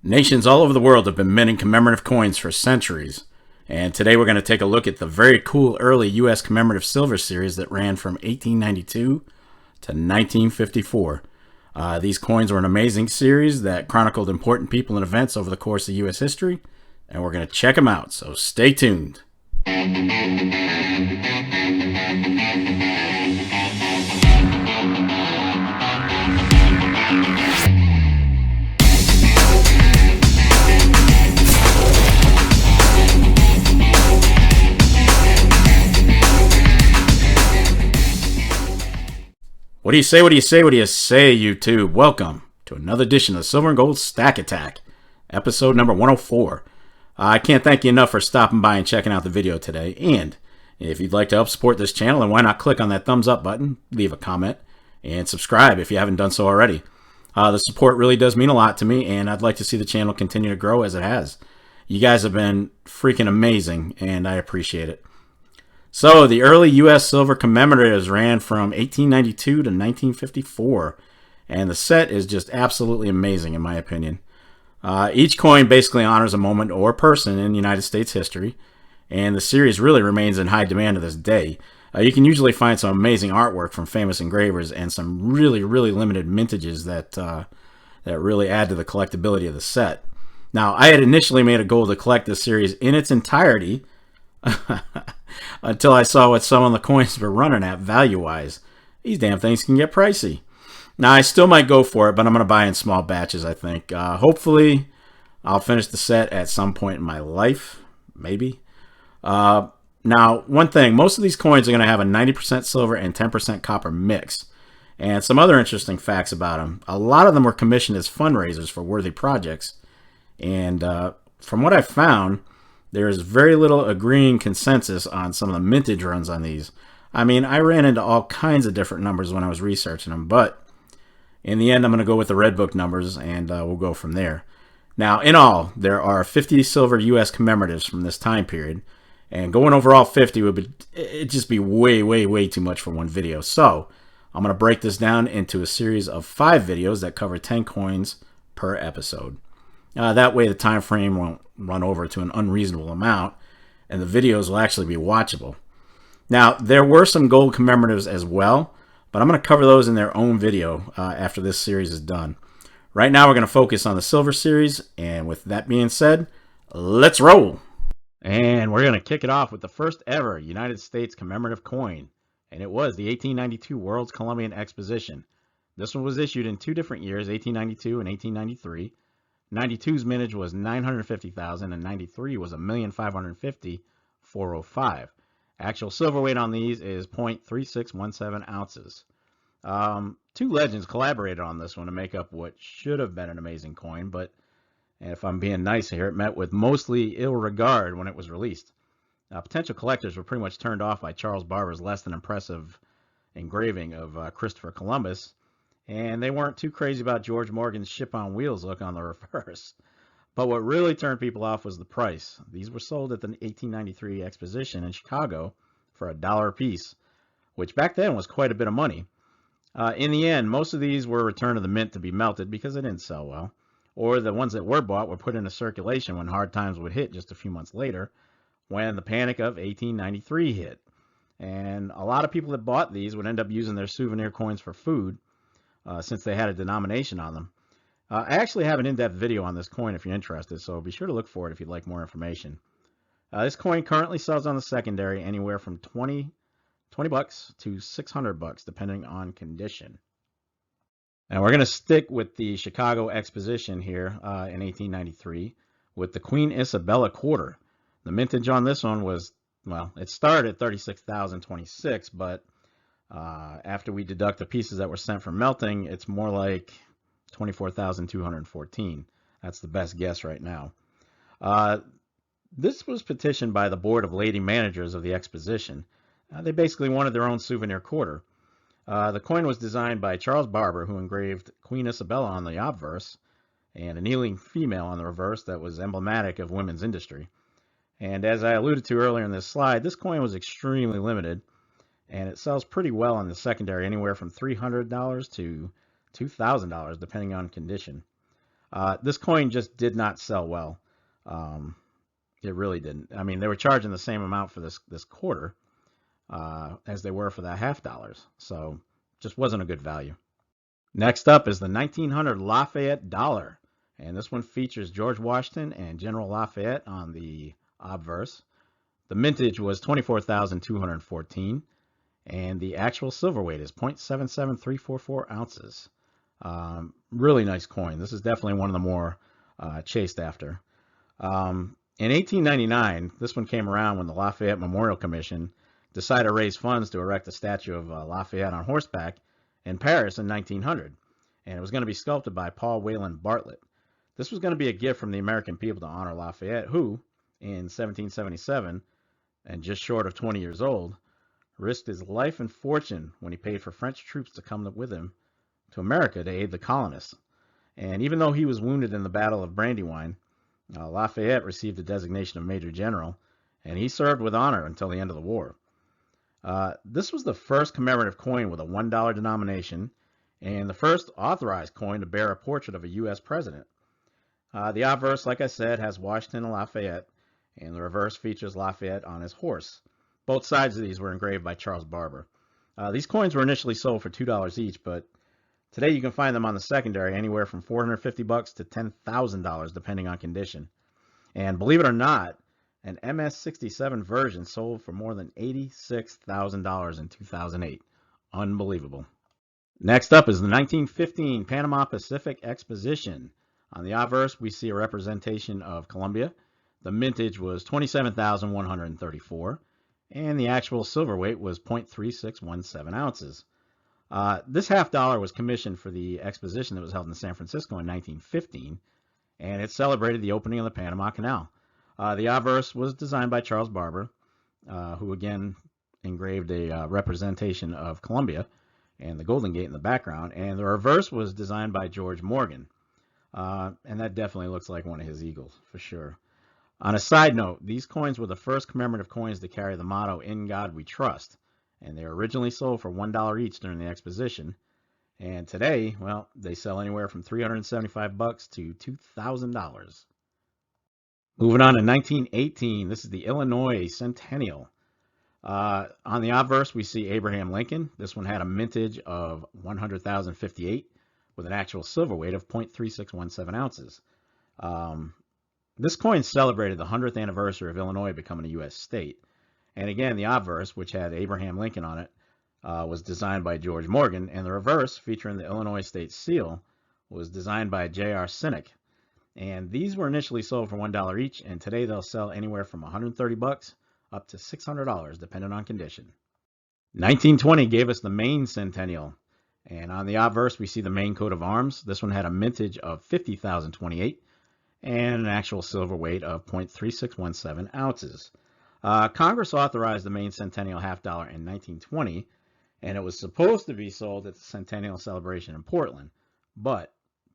Nations all over the world have been minting commemorative coins for centuries, and today we're going to take a look at the very cool early U.S. commemorative silver series that ran from 1892 to 1954. These coins were an amazing series that chronicled important people and events over the course of U.S. history, and we're going to check them out, so stay tuned. What do you say, YouTube? Welcome to another edition of the Silver and Gold Stack Attack, episode number 104. I can't thank you enough for stopping by and checking out the video today. And if you'd like to help support this channel, then why not click on that thumbs up button, leave a comment, and subscribe if you haven't done so already. The support really does mean a lot to me, and I'd like to see the channel continue to grow as it has. You guys have been freaking amazing, and I appreciate it. So, the early U.S. silver commemoratives ran from 1892 to 1954, and the set is just absolutely amazing in my opinion. Each coin basically honors a moment or person in United States history, and the series really remains in high demand to this day. You can usually find some amazing artwork from famous engravers and some really limited mintages that really add to the collectability of the set. Now, I had initially made a goal to collect this series in its entirety until I saw what some of the coins were running at value-wise. These damn things can get pricey. Now, I still might go for it, but I'm going to buy in small batches, I think. Hopefully, I'll finish the set at some point in my life. Maybe. Now, one thing. Most of these coins are going to have a 90% silver and 10% copper mix. And some other interesting facts about them. A lot of them were commissioned as fundraisers for worthy projects. And from what I found, there is very little agreeing consensus on some of the mintage runs on these. I mean, I ran into all kinds of different numbers when I was researching them, but in the end, I'm going to go with the Red Book numbers, and we'll go from there. Now, in all, there are 50 silver U.S. commemoratives from this time period, and going over all 50 it'd just be way too much for one video. So, I'm going to break this down into a series of 5 videos that cover 10 coins per episode. That way the time frame won't run over to an unreasonable amount, and the videos will actually be watchable. Now, there were some gold commemoratives as well, but I'm going to cover those in their own video after this series is done. Right now we're going to focus on the silver series, and with that being said, let's roll! And we're going to kick it off with the first ever United States commemorative coin, and it was the 1892 World's Columbian Exposition. This one was issued in 2 different years, 1892 and 1893. 92's mintage was 950,000 and 93 was 1,550,405. Actual silver weight on these is 0.3617 ounces. 2 legends collaborated on this one to make up what should have been an amazing coin, but if I'm being nice here, it met with mostly ill regard when it was released. Potential collectors were pretty much turned off by Charles Barber's less than impressive engraving of Christopher Columbus, and they weren't too crazy about George Morgan's ship on wheels look on the reverse. But what really turned people off was the price. These were sold at the 1893 Exposition in Chicago for $1 a piece, which back then was quite a bit of money. In the end, most of these were returned to the mint to be melted because they didn't sell well, or the ones that were bought were put into circulation when hard times would hit just a few months later, when the Panic of 1893 hit. And a lot of people that bought these would end up using their souvenir coins for food, since they had a denomination on them. I actually have an in-depth video on this coin if you're interested, so be sure to look for it if you'd like more information. This coin currently sells on the secondary anywhere from $20 to $600, depending on condition. And we're going to stick with the Chicago Exposition here in 1893 with the Queen Isabella quarter. The mintage on this one was, well, it started at 36,026, but after we deduct the pieces that were sent for melting, it's more like 24,214. That's the best guess right now. This was petitioned by the Board of Lady Managers of the Exposition. They basically wanted their own souvenir quarter. The coin was designed by Charles Barber, who engraved Queen Isabella on the obverse and a kneeling female on the reverse that was emblematic of women's industry. And as I alluded to earlier in this slide, this coin was extremely limited, and it sells pretty well on the secondary, anywhere from $300 to $2,000 depending on condition. This coin just did not sell well. Um, it really didn't. I mean, they were charging the same amount for this quarter as they were for the $half, so just wasn't a good value. Next up is the 1900 Lafayette Dollar, and this one features George Washington and General Lafayette on the obverse. The mintage was 24,214, and the actual silver weight is 0.77344 ounces. Really nice coin. This is definitely one of the more chased after. In 1899, this one came around when the Lafayette Memorial Commission decided to raise funds to erect a statue of Lafayette on horseback in Paris in 1900, and it was going to be sculpted by Paul Wayland Bartlett. This was going to be a gift from the American people to honor Lafayette, who, in 1777, and just short of 20 years old, risked his life and fortune when he paid for French troops to come with him to America to aid the colonists. And even though he was wounded in the Battle of Brandywine, Lafayette received the designation of Major General, and he served with honor until the end of the war. This was the first commemorative coin with a $1 denomination, and the first authorized coin to bear a portrait of a U.S. president. The obverse, like I said, has Washington and Lafayette, and the reverse features Lafayette on his horse. Both sides of these were engraved by Charles Barber. These coins were initially sold for $2 each, but today you can find them on the secondary anywhere from $450 to $10,000 depending on condition. And believe it or not, an MS-67 version sold for more than $86,000 in 2008. Unbelievable. Next up is the 1915 Panama-Pacific Exposition. On the obverse, we see a representation of Columbia. The mintage was 27,134, and the actual silver weight was 0.3617 ounces. This $half was commissioned for the exposition that was held in San Francisco in 1915, and it celebrated the opening of the Panama Canal. The obverse was designed by Charles Barber, who again engraved a representation of Columbia and the Golden Gate in the background, and the reverse was designed by George Morgan, and that definitely looks like one of his eagles for sure. On a side note, these coins were the first commemorative coins to carry the motto, "In God We Trust," and they were originally sold for $1 each during the exposition. And today, well, they sell anywhere from $375 to $2,000. Moving on to 1918, this is the Illinois Centennial. On the obverse, we see Abraham Lincoln. This one had a mintage of 100,058 with an actual silver weight of 0.3617 ounces. This coin celebrated the 100th anniversary of Illinois becoming a U.S. state. And again, the obverse, which had Abraham Lincoln on it, was designed by George Morgan, and the reverse, featuring the Illinois state seal, was designed by J.R. Sinek. And these were initially sold for $1 each, and today they'll sell anywhere from $130 up to $600, depending on condition. 1920 gave us the Maine Centennial, and on the obverse we see the Maine coat of arms. This one had a mintage of 50,028 and an actual silver weight of 0.3617 ounces. Congress authorized the Maine Centennial $half in 1920, and it was supposed to be sold at the Centennial celebration in Portland, but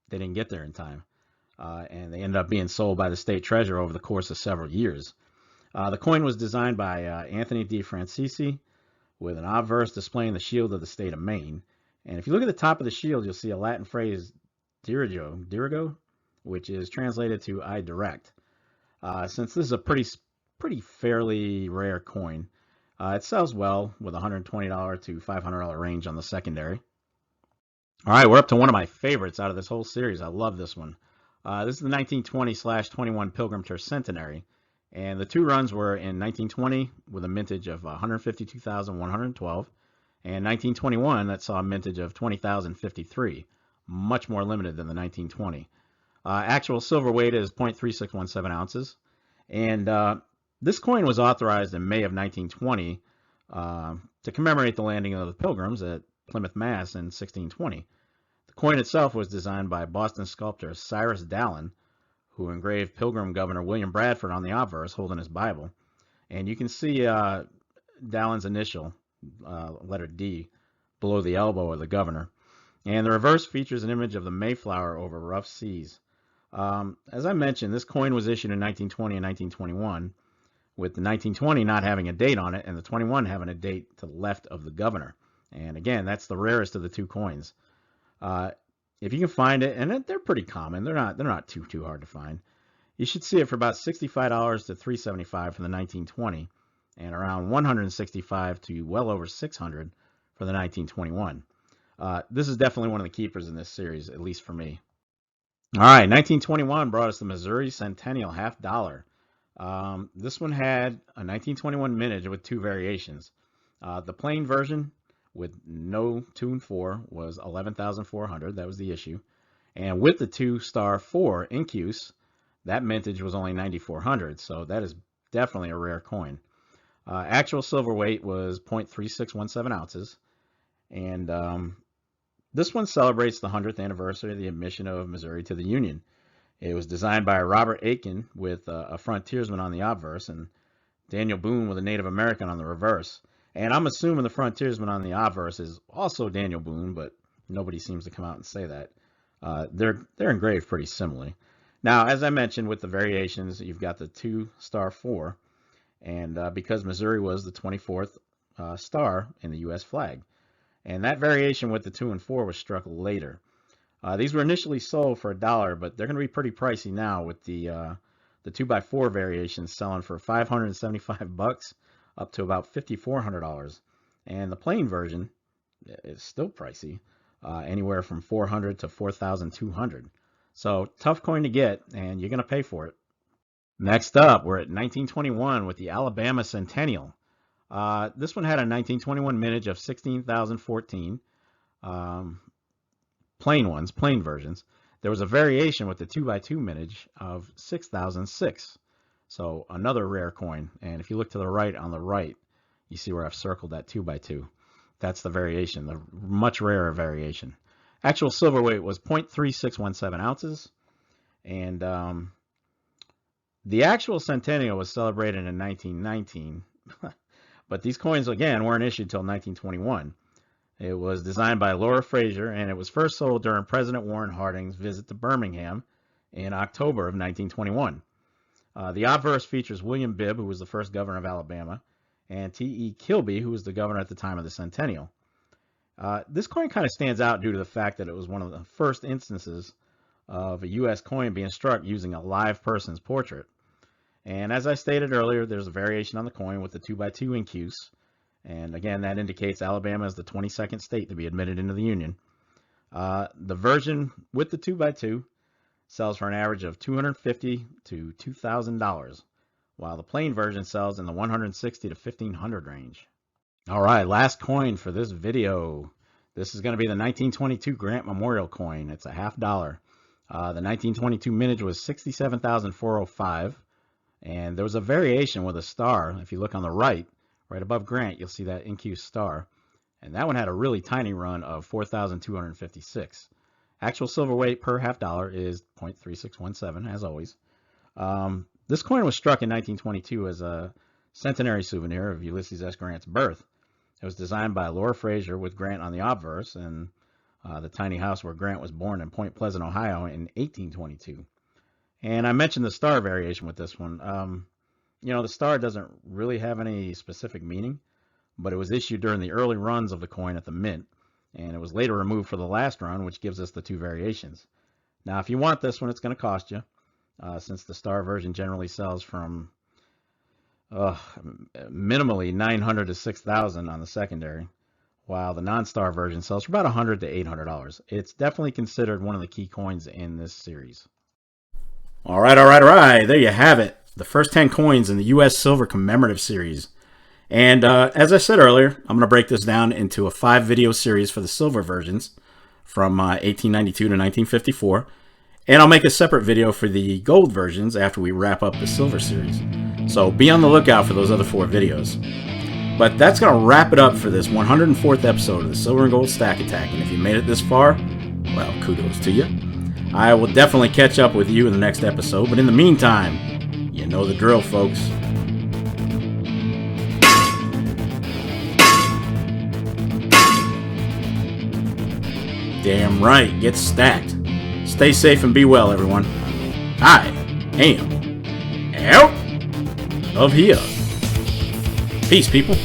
they didn't get there in time, and they ended up being sold by the state treasurer over the course of several years. The coin was designed by Anthony D. Francisi, with an obverse displaying the shield of the state of Maine. And if you look at the top of the shield, you'll see a Latin phrase, dirigo, which is translated to "I direct." Since this is a pretty fairly rare coin, it sells well with $120 to $500 range on the secondary. All right, we're up to one of my favorites out of this whole series. I love this one. This is the 1920/21 Pilgrim Tercentenary, and the two runs were in 1920 with a mintage of 152,112, and 1921 that saw a mintage of 20,053, much more limited than the 1920. Actual silver weight is 0.3617 ounces, and this coin was authorized in May of 1920 to commemorate the landing of the Pilgrims at Plymouth, Mass. in 1620. The coin itself was designed by Boston sculptor Cyrus Dallin, who engraved Pilgrim Governor William Bradford on the obverse holding his Bible. And you can see Dallin's initial, letter D, below the elbow of the governor. And the reverse features an image of the Mayflower over rough seas. As I mentioned, this coin was issued in 1920 and 1921, with the 1920 not having a date on it and the 21 having a date to the left of the governor. And again, that's the rarest of the two coins. if you can find it, and they're pretty common. They're not too hard to find. You should see it for about $65 to $375 for the 1920, and around $165 to well over $600 for the 1921. This is definitely one of the keepers in this series, at least for me. All right, 1921 brought us the Missouri Centennial $half. This one had a 1921 mintage with two variations. The plain version with no 2 and 4 was 11,400. That was the issue. And with the 2 4 incuse, that mintage was only 9,400. So that is definitely a rare coin. Actual silver weight was 0.3617 ounces. And this one celebrates the 100th anniversary of the admission of Missouri to the Union. It was designed by Robert Aiken with a frontiersman on the obverse and Daniel Boone with a Native American on the reverse. And I'm assuming the frontiersman on the obverse is also Daniel Boone, but nobody seems to come out and say that. They're engraved pretty similarly. Now, as I mentioned, with the variations, you've got the 2 4, and because Missouri was the 24th star in the U.S. flag. And that variation with the 2 and 4 was struck later. These were initially sold for $1, but they're going to be pretty pricey now with the 2x4 variations selling for $575 up to about $5,400. And the plain version is still pricey, anywhere from $400 to $4,200. So tough coin to get, and you're going to pay for it. Next up, we're at 1921 with the Alabama Centennial. This one had a 1921 mintage of 16,014. Plain versions. There was a variation with the 2x2 mintage of 6,006. So another rare coin. And if you look to the right on the right, you see where I've circled that 2x2. That's the variation, the much rarer variation. Actual silver weight was 0.3617 ounces. And the actual Centennial was celebrated in 1919. But these coins, again, weren't issued until 1921. It was designed by Laura Frazier, and it was first sold during President Warren Harding's visit to Birmingham in October of 1921. The obverse features William Bibb, who was the first governor of Alabama, and T.E. Kilby, who was the governor at the time of the Centennial. This coin kind of stands out due to the fact that it was one of the first instances of a U.S. coin being struck using a live person's portrait. And as I stated earlier, there's a variation on the coin with the 2x2 incuse. And again, that indicates Alabama is the 22nd state to be admitted into the Union. The version with the 2x2 sells for an average of $250 to $2,000, while the plain version sells in the $160 to $1,500 range. All right, last coin for this video. This is going to be the 1922 Grant Memorial coin. It's a $50. The 1922 mintage was 67,405. And there was a variation with a star. If you look on the right above Grant, you'll see that incuse star. And that one had a really tiny run of 4,256. Actual silver weight per $50 is 0.3617, as always. This coin was struck in 1922 as a centenary souvenir of Ulysses S. Grant's birth. It was designed by Laura Frazier with Grant on the obverse, and the tiny house where Grant was born in Point Pleasant, Ohio in 1822. And I mentioned the star variation with this one. The star doesn't really have any specific meaning, but it was issued during the early runs of the coin at the mint, and it was later removed for the last run, which gives us the 2 variations. Now, if you want this one, it's going to cost you, since the star version generally sells from minimally $900 to $6,000 on the secondary, while the non-star version sells for about $100 to $800. It's definitely considered one of the key coins in this series. All right. There you have it. The first 10 coins in the U.S. Silver Commemorative Series. And as I said earlier, I'm going to break this down into a 5-video series for the silver versions from 1892 to 1954. And I'll make a separate video for the gold versions after we wrap up the silver series. So be on the lookout for those other 4 videos. But that's going to wrap it up for this 104th episode of the Silver and Gold Stack Attack. And if you made it this far, well, kudos to you. I will definitely catch up with you in the next episode, but in the meantime, you know the drill, folks. Damn right, get stacked. Stay safe and be well, everyone. I am out of here. Peace, people.